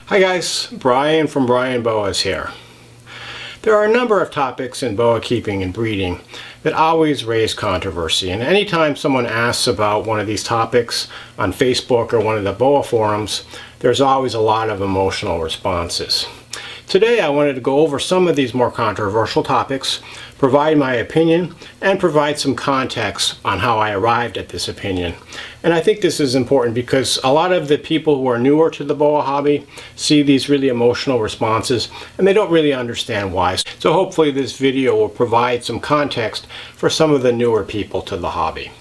Hi guys, Brian from Marron Boas here. There are a number of topics in boa keeping and breeding that always raise controversy, and anytime someone asks about one of these topics on Facebook or one of the boa forums, there's always a lot of emotional responses. Today I wanted to go over some of these more controversial topics, provide my opinion, and provide some context on how I arrived at this opinion. And I think this is important because a lot of the people who are newer to the boa hobby see these really emotional responses and they don't really understand why. So hopefully this video will provide some context for some of the newer people to the hobby.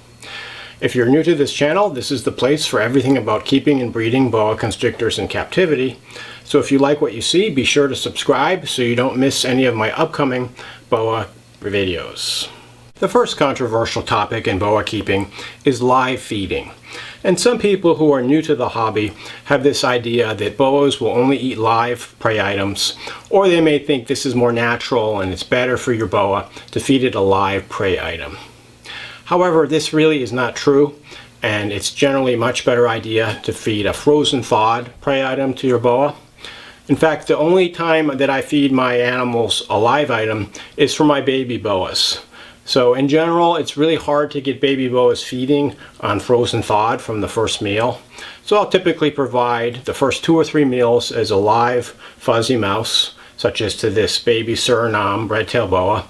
If you're new to this channel, this is the place for everything about keeping and breeding boa constrictors in captivity. So if you like what you see, be sure to subscribe so you don't miss any of my upcoming boa videos. The first controversial topic in boa keeping is live feeding. And some people who are new to the hobby have this idea that boas will only eat live prey items, or they may think this is more natural and it's better for your boa to feed it a live prey item. However, this really is not true, and it's generally a much better idea to feed a frozen thawed prey item to your boa. In fact, the only time that I feed my animals a live item is for my baby boas. So in general, it's really hard to get baby boas feeding on frozen thawed from the first meal. So I'll typically provide the first 2 or 3 meals as a live fuzzy mouse, such as to this baby Suriname Red Tail Boa.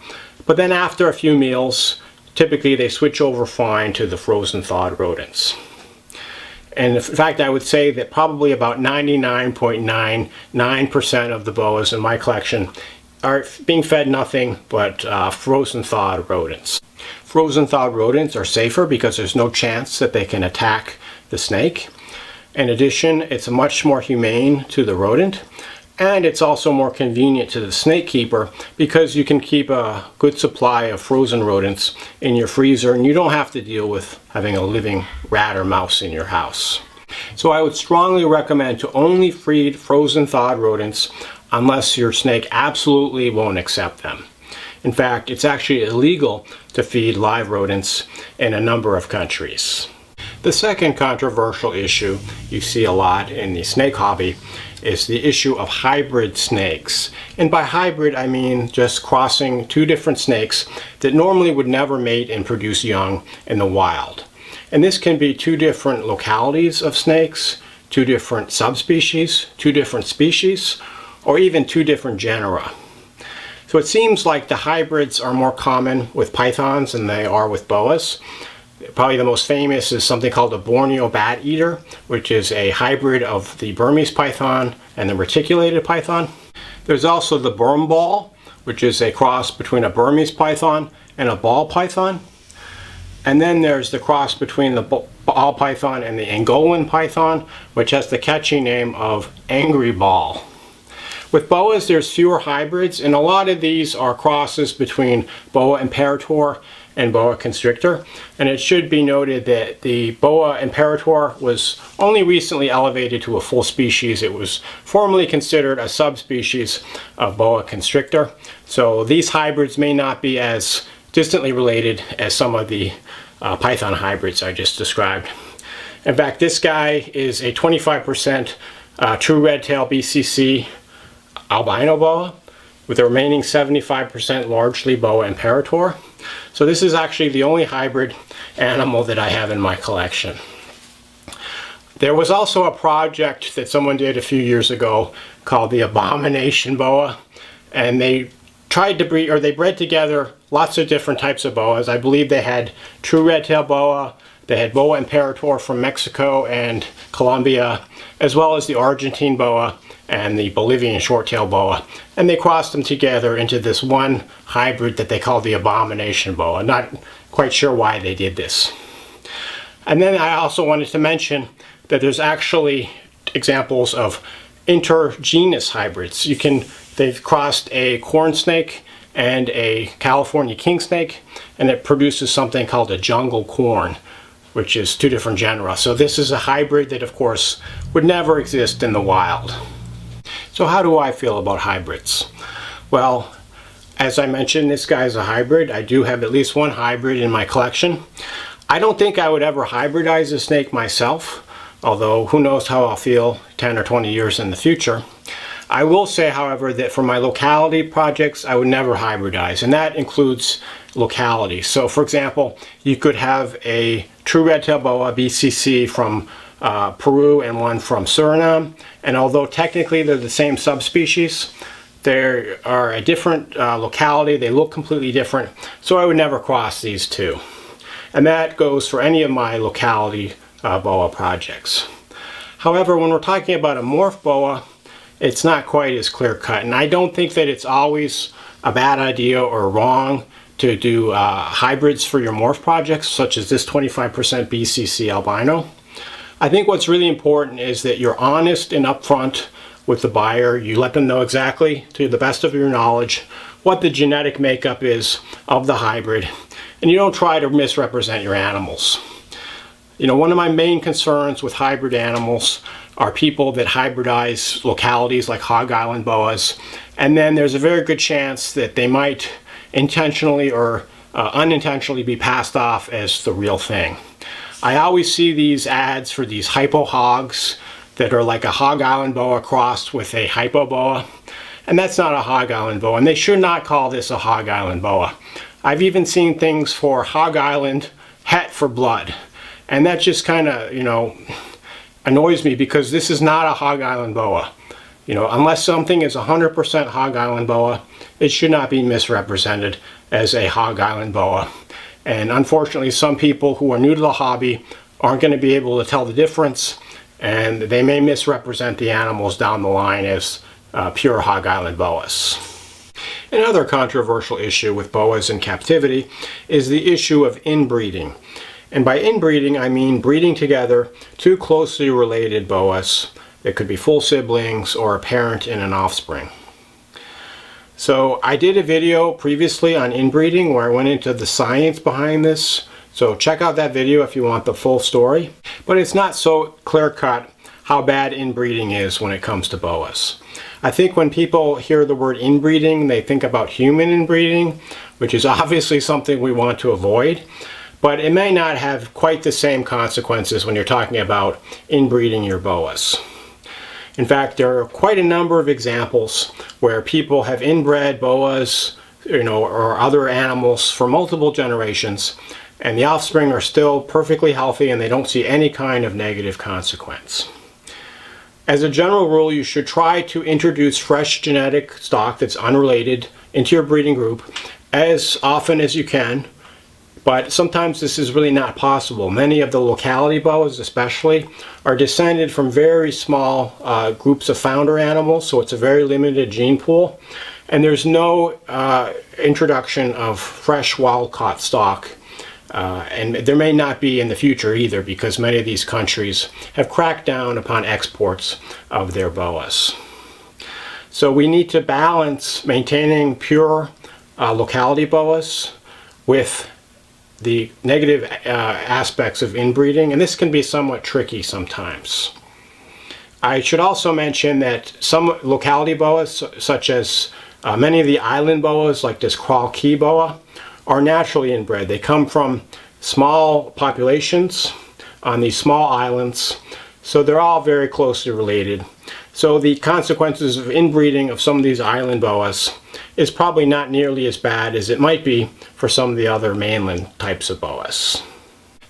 But then after a few meals, typically they switch over fine to the frozen thawed rodents. And in fact, I would say that probably about 99.99% of the boas in my collection are being fed nothing but frozen thawed rodents. Frozen thawed rodents are safer because there's no chance that they can attack the snake. In addition, it's much more humane to the rodent, and it's also more convenient to the snake keeper because you can keep a good supply of frozen rodents in your freezer and you don't have to deal with having a living rat or mouse in your house. So I would strongly recommend to only feed frozen thawed rodents unless your snake absolutely won't accept them. In fact, it's actually illegal to feed live rodents in a number of countries. The second controversial issue you see a lot in the snake hobby is the issue of hybrid snakes. And by hybrid, I mean just crossing 2 different snakes that normally would never mate and produce young in the wild. And this can be 2 different localities of snakes, 2 different subspecies, 2 different species, or even 2 different genera. So it seems like the hybrids are more common with pythons than they are with boas. Probably the most famous is something called the Borneo bat eater, which is a hybrid of the Burmese python and the reticulated python. There's also the Burm ball, which is a cross between a Burmese python and a ball python. And then there's the cross between the ball python and the Angolan python, which has the catchy name of angry ball. With boas, there's fewer hybrids, and a lot of these are crosses between boa imperator and boa constrictor. And it should be noted that the boa imperator was only recently elevated to a full species. It was formerly considered a subspecies of boa constrictor. So these hybrids may not be as distantly related as some of the python hybrids I just described. In fact, this guy is a 25% true red tail BCC albino boa, with the remaining 75% largely boa imperator. So this is actually the only hybrid animal that I have in my collection. There was also a project that someone did a few years ago called the Abomination Boa, and they tried to breed, or they bred together lots of different types of boas. I believe they had true red tail boa, they had boa imperator from Mexico and Colombia, as well as the Argentine boa and the Bolivian short-tailed boa, and they crossed them together into this one hybrid that they called the Abomination Boa. Not quite sure why they did this. And then I also wanted to mention that there's actually examples of intergenus hybrids. They've crossed a corn snake and a California king snake, and it produces something called a jungle corn, which is 2 different genera. So this is a hybrid that, of course, would never exist in the wild. So how do I feel about hybrids? Well, as I mentioned, this guy's a hybrid. I do have at least 1 hybrid in my collection. I don't think I would ever hybridize a snake myself, although who knows how I'll feel 10 or 20 years in the future. I will say, however, that for my locality projects, I would never hybridize, and that includes locality. So, for example, you could have a true red tail boa, BCC, from Peru and one from Suriname, and although technically they're the same subspecies, they are a different locality, they look completely different, so I would never cross these two. And that goes for any of my locality boa projects. However, when we're talking about a morph boa, it's not quite as clear-cut, and I don't think that it's always a bad idea or wrong to do hybrids for your morph projects, such as this 25% BCC albino. I think what's really important is that you're honest and upfront with the buyer. You let them know exactly, to the best of your knowledge, what the genetic makeup is of the hybrid, and you don't try to misrepresent your animals. You know, one of my main concerns with hybrid animals are people that hybridize localities like Hog Island boas, and then there's a very good chance that they might intentionally or unintentionally be passed off as the real thing. I always see these ads for these hypo hogs that are like a Hog Island boa crossed with a hypo boa, and that's not a Hog Island boa, and they should not call this a Hog Island boa. I've even seen things for Hog Island het for blood, and that just kind of, you know, annoys me, because this is not a Hog Island boa. You know, unless something is 100% Hog Island boa, it should not be misrepresented as a Hog Island boa. And unfortunately, some people who are new to the hobby aren't going to be able to tell the difference, and they may misrepresent the animals down the line as pure Hog Island boas. Another controversial issue with boas in captivity is the issue of inbreeding. And by inbreeding, I mean breeding together two closely related boas. It could be full siblings or a parent and an offspring. So I did a video previously on inbreeding where I went into the science behind this. So check out that video if you want the full story. But it's not so clear-cut how bad inbreeding is when it comes to boas. I think when people hear the word inbreeding, they think about human inbreeding, which is obviously something we want to avoid. But it may not have quite the same consequences when you're talking about inbreeding your boas. In fact, there are quite a number of examples where people have inbred boas, you know, or other animals for multiple generations, and the offspring are still perfectly healthy and they don't see any kind of negative consequence. As a general rule, you should try to introduce fresh genetic stock that's unrelated into your breeding group as often as you can. But sometimes this is really not possible. Many of the locality boas especially are descended from very small groups of founder animals, so it's a very limited gene pool. And there's no introduction of fresh wild-caught stock. And there may not be in the future either, because many of these countries have cracked down upon exports of their boas. So we need to balance maintaining pure locality boas with the negative aspects of inbreeding, and this can be somewhat tricky sometimes. I should also mention that some locality boas, such as many of the island boas, like this Cay Boa, are naturally inbred. They come from small populations on these small islands, so they're all very closely related. So the consequences of inbreeding of some of these island boas is probably not nearly as bad as it might be for some of the other mainland types of boas.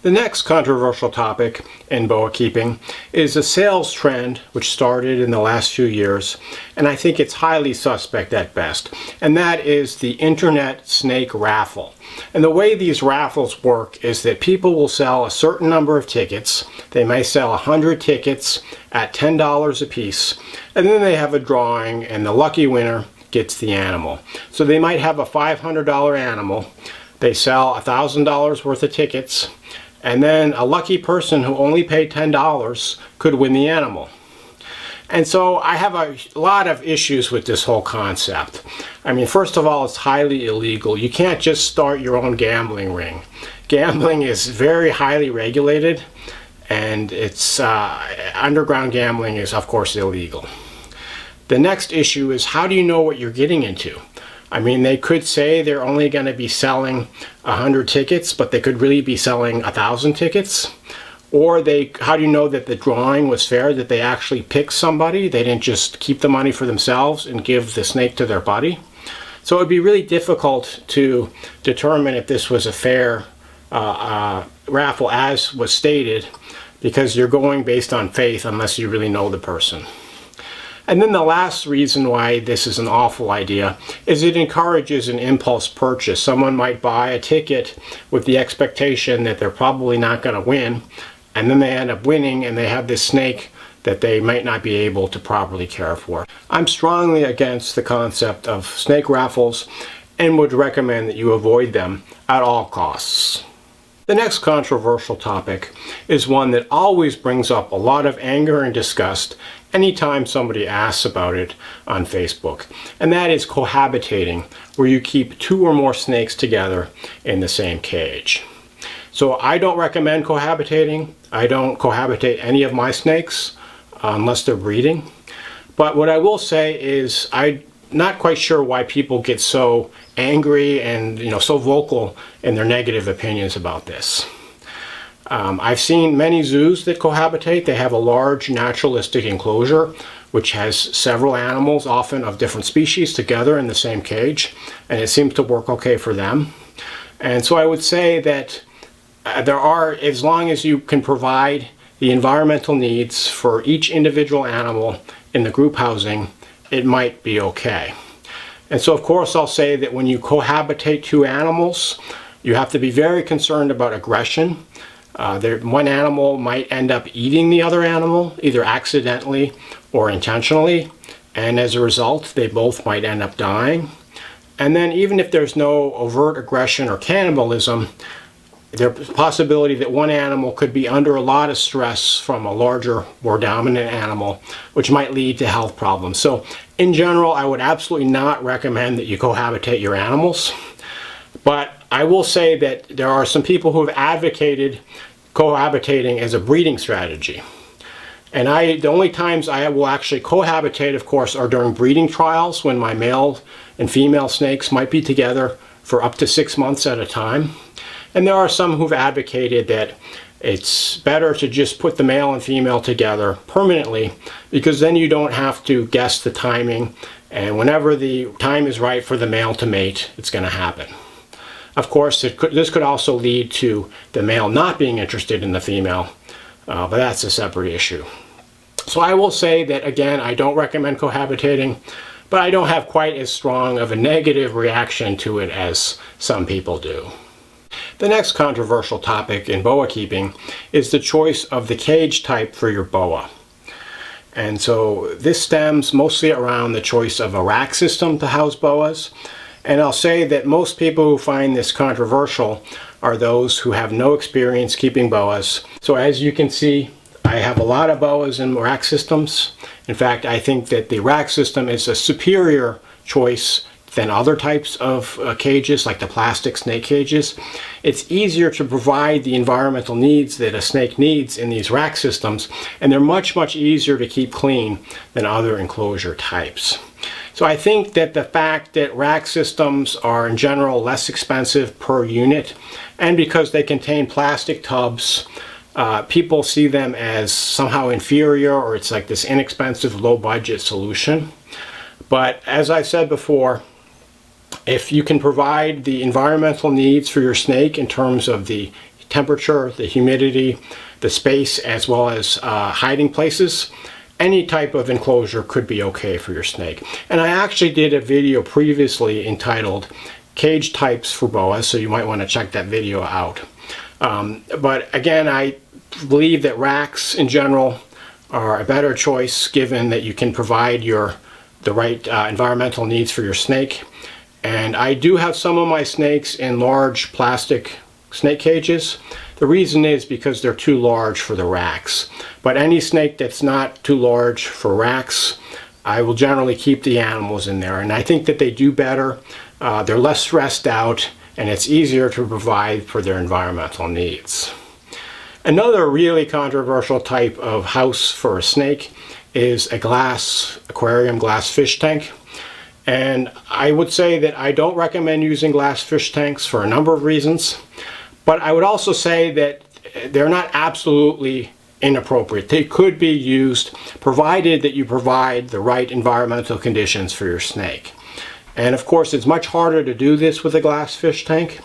The next controversial topic in boa keeping is a sales trend which started in the last few years, and I think it's highly suspect at best, and that is the internet snake raffle. And the way these raffles work is that people will sell a certain number of tickets. They may sell 100 tickets at $10 a piece, and then they have a drawing and the lucky winner gets the animal. So they might have a $500 animal. They sell $1,000 worth of tickets, and then a lucky person who only paid $10 could win the animal. And so I have a lot of issues with this whole concept. I mean, first of all, it's highly illegal. You can't just start your own gambling ring. Gambling is very highly regulated, and it's underground gambling is, of course, illegal. The next issue is, how do you know what you're getting into? I mean, they could say they're only going to be selling 100 tickets, but they could really be selling 1,000 tickets. Or how do you know that the drawing was fair, that they actually picked somebody? They didn't just keep the money for themselves and give the snake to their buddy. So it would be really difficult to determine if this was a fair raffle as was stated, because you're going based on faith unless you really know the person. And then the last reason why this is an awful idea is it encourages an impulse purchase. Someone might buy a ticket with the expectation that they're probably not going to win, and then they end up winning and they have this snake that they might not be able to properly care for. I'm strongly against the concept of snake raffles and would recommend that you avoid them at all costs. The next controversial topic is one that always brings up a lot of anger and disgust anytime somebody asks about it on Facebook, and that is cohabitating, where you keep 2 or more snakes together in the same cage. So I don't recommend cohabitating. I don't cohabitate any of my snakes unless they're breeding. But what I will say is I'm not quite sure why people get so angry and so vocal in their negative opinions about this. I've seen many zoos that cohabitate. They have a large naturalistic enclosure which has several animals, often of different species, together in the same cage, and it seems to work okay for them. And so I would say that as long as you can provide the environmental needs for each individual animal in the group housing, it might be okay. And so of course I'll say that when you cohabitate 2 animals, you have to be very concerned about aggression. One animal might end up eating the other animal, either accidentally or intentionally, and as a result they both might end up dying. And then even if there's no overt aggression or cannibalism, there's a possibility that one animal could be under a lot of stress from a larger, more dominant animal, which might lead to health problems. So in general, I would absolutely not recommend that you cohabitate your animals. But I will say that there are some people who have advocated cohabitating as a breeding strategy. And the only times I will actually cohabitate, of course, are during breeding trials, when my male and female snakes might be together for up to 6 months at a time. And there are some who've advocated that it's better to just put the male and female together permanently, because then you don't have to guess the timing, and whenever the time is right for the male to mate, it's going to happen. Of course, this could also lead to the male not being interested in the female, but that's a separate issue. So I will say that, again, I don't recommend cohabitating, but I don't have quite as strong of a negative reaction to it as some people do. The next controversial topic in boa keeping is the choice of the cage type for your boa. And so this stems mostly around the choice of a rack system to house boas. And I'll say that most people who find this controversial are those who have no experience keeping boas. So as you can see, I have a lot of boas in rack systems. In fact, I think that the rack system is a superior choice than other types of cages, like the plastic snake cages. It's easier to provide the environmental needs that a snake needs in these rack systems, and they're much, much easier to keep clean than other enclosure types. So I think that the fact that rack systems are in general less expensive per unit, and because they contain plastic tubs, people see them as somehow inferior, or it's like this inexpensive, low-budget solution. But as I said before, if you can provide the environmental needs for your snake in terms of the temperature, the humidity, the space, as well as hiding places, any type of enclosure could be okay for your snake. And I actually did a video previously entitled Cage Types for Boas, so you might want to check that video out. But again, I believe that racks in general are a better choice, given that you can provide the right environmental needs for your snake. And I do have some of my snakes in large plastic snake cages. The reason is because they're too large for the racks. But any snake that's not too large for racks, I will generally keep the animals in there. And I think that they do better. They're less stressed out, and it's easier to provide for their environmental needs. Another really controversial type of house for a snake is a glass aquarium, glass fish tank. And I would say that I don't recommend using glass fish tanks for a number of reasons. But I would also say that they're not absolutely inappropriate. They could be used provided that you provide the right environmental conditions for your snake. And of course, it's much harder to do this with a glass fish tank,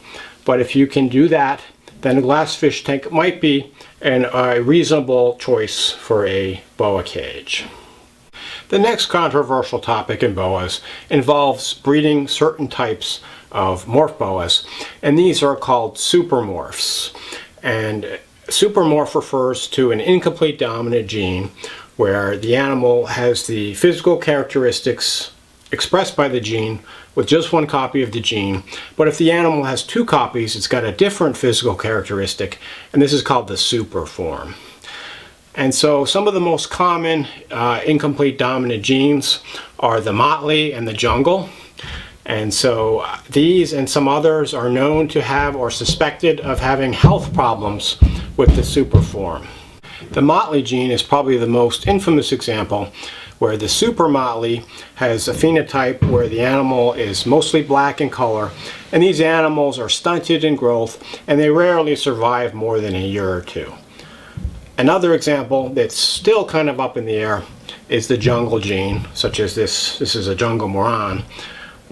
but if you can do that, then a glass fish tank might be a reasonable choice for a boa cage. The next controversial topic in boas involves breeding certain types of morph boas, and these are called supermorphs. And supermorph refers to an incomplete dominant gene where the animal has the physical characteristics expressed by the gene with just one copy of the gene, but if the animal has two copies, it's got a different physical characteristic, and this is called the super form. And so some of the most common incomplete dominant genes are the motley and the jungle. And so these and some others are known to have or suspected of having health problems with the super form. The motley gene is probably the most infamous example, where the super motley has a phenotype where the animal is mostly black in color, and these animals are stunted in growth and they rarely survive more than a year or two. Another example that's still kind of up in the air is the jungle gene, such as this is a jungle Marron.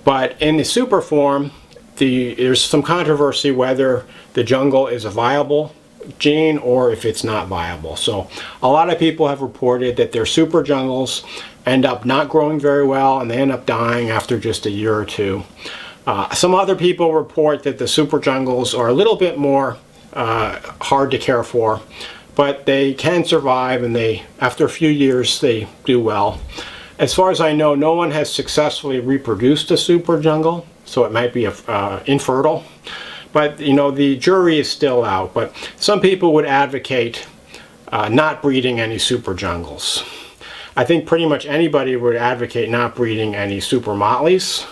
But in the super form, there's some controversy whether the jungle is a viable gene or if it's not viable. So a lot of people have reported that their super jungles end up not growing very well and they end up dying after just a year or two. Some other people report that the super jungles are a little bit more hard to care for, but they can survive, and after a few years they do well. As far as I know, no one has successfully reproduced a super jungle, so it might be infertile. But the jury is still out. But some people would advocate not breeding any super jungles. I think pretty much anybody would advocate not breeding any super motleys.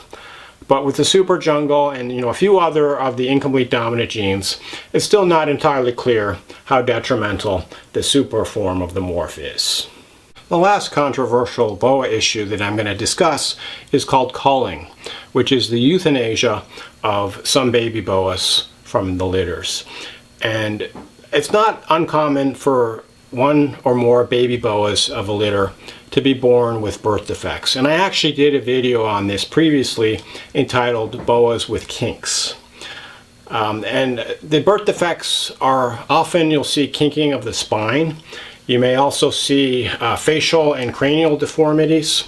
But with the super jungle and a few other of the incomplete dominant genes, it's still not entirely clear how detrimental the super form of the morph is. The last controversial boa issue that I'm going to discuss is called culling, which is the euthanasia of some baby boas from the litters. And it's not uncommon for one or more baby boas of a litter to be born with birth defects. And I actually did a video on this previously entitled Boas with Kinks. And the birth defects are often, you'll see kinking of the spine. You may also see facial and cranial deformities.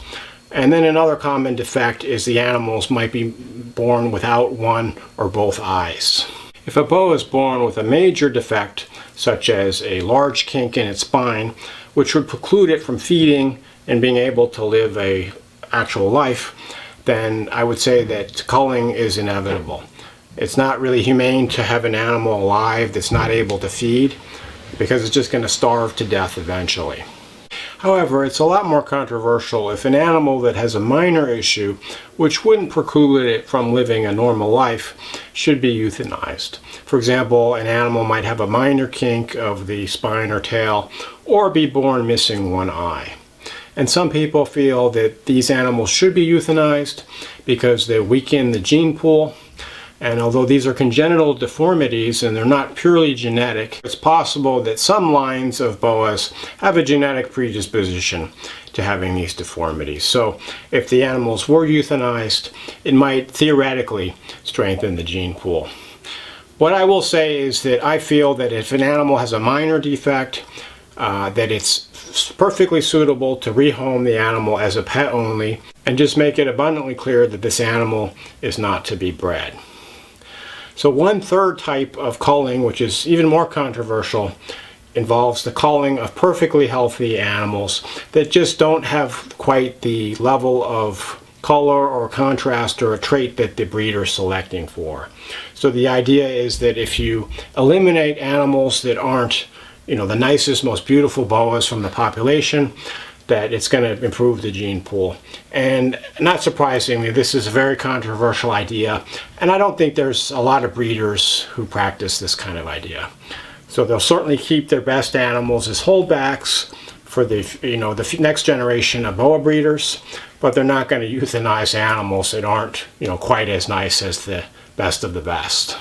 And then another common defect is the animals might be born without one or both eyes. If a boa is born with a major defect, such as a large kink in its spine, which would preclude it from feeding and being able to live an actual life, then I would say that culling is inevitable. It's not really humane to have an animal alive that's not able to feed, because it's just going to starve to death eventually. However, it's a lot more controversial if an animal that has a minor issue, which wouldn't preclude it from living a normal life, should be euthanized. For example, an animal might have a minor kink of the spine or tail, or be born missing one eye. And some people feel that these animals should be euthanized because they weaken the gene pool. And although these are congenital deformities and they're not purely genetic, it's possible that some lines of boas have a genetic predisposition to having these deformities. So if the animals were euthanized, it might theoretically strengthen the gene pool. What I will say is that I feel that if an animal has a minor defect, that it's perfectly suitable to rehome the animal as a pet only, and just make it abundantly clear that this animal is not to be bred. So one third type of culling, which is even more controversial, involves the culling of perfectly healthy animals that just don't have quite the level of color or contrast or a trait that the breeder is selecting for. So the idea is that if you eliminate animals that aren't, the nicest, most beautiful boas from the population, that it's going to improve the gene pool. And not surprisingly, this is a very controversial idea, and I don't think there's a lot of breeders who practice this kind of idea. So they'll certainly keep their best animals as holdbacks for the next generation of boa breeders, but they're not going to euthanize animals that aren't quite as nice as the best of the best.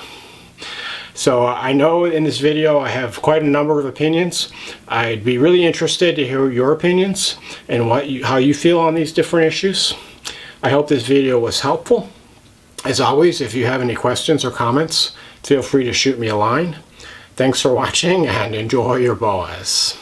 So I know in this video I have quite a number of opinions. I'd be really interested to hear your opinions and how you feel on these different issues. I hope this video was helpful. As always, if you have any questions or comments, feel free to shoot me a line. Thanks for watching and enjoy your boas.